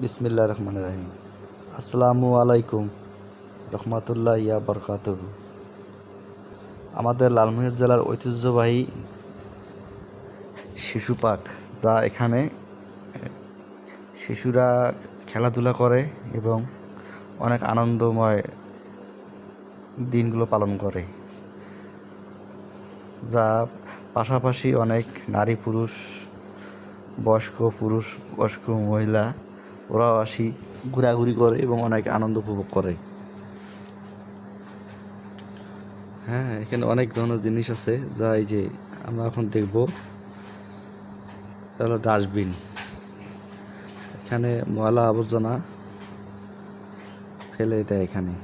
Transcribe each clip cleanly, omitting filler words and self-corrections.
বিসমিল্লাহির রহমানির রহিম। আসসালামু আলাইকুম রহমতুল্লাহ ইয়া বরকাতুহু। আমাদের লালমনিরহাট জেলার ঐতিহ্যবাহী শিশু পার্ক, যা এখানে শিশুরা খেলাধুলা করে এবং অনেক আনন্দময় দিনগুলো পালন করে, যা পাশাপাশি অনেক নারী পুরুষ, বয়স্ক মহিলা ওরাও আসি ঘোরাঘুরি করে এবং অনেক আনন্দ উপভোগ করে। হ্যাঁ, এখানে অনেক ধরনের জিনিস আছে, যা এই যে আমরা এখন দেখব। এটা হলো ডাস্টবিন। এখানে ময়লা আবর্জনা ফেলে দেয় এখানে,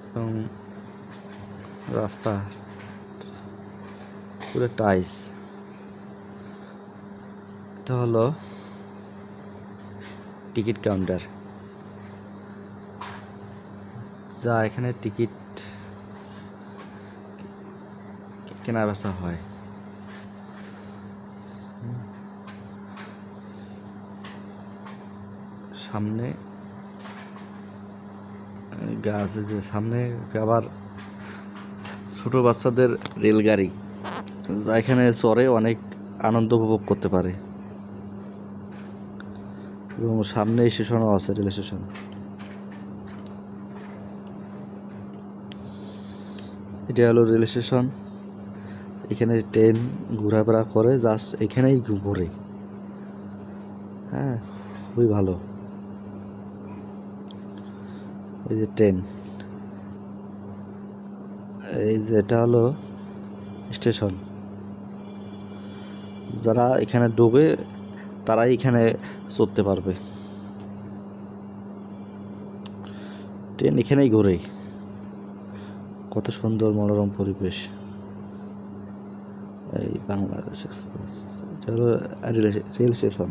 এবং রাস্তা পুরো টাইলস। এটা হলো টিকিট কাউন্টার, যা এখানে টিকিট কেনা বেচা হয়। সামনে গাছ, যে সামনে আবার ছোট বাচ্চাদের রেলগাড়ি, যা এখানে চড়ে অনেক আনন্দ উপভোগ করতে পারে। এবং সামনে স্টেশনও আছে, রেল স্টেশন। এটা হলো রেল স্টেশন। এখানে ট্রেন ঘোরাফেরা করে, জাস্ট এখানেই ঘুরে। হ্যাঁ, খুবই ভালো। এই যে ট্রেন, এই যে এটা হলো স্টেশন। যারা এখানে ডুবে তারাই এখানে চড়তে পারবে। ট্রেন এখানেই ঘোরে। কত সুন্দর মনোরম পরিবেশ। এই বাংলাদেশ এক্সপ্রেস, এটা হলো রেল স্টেশন।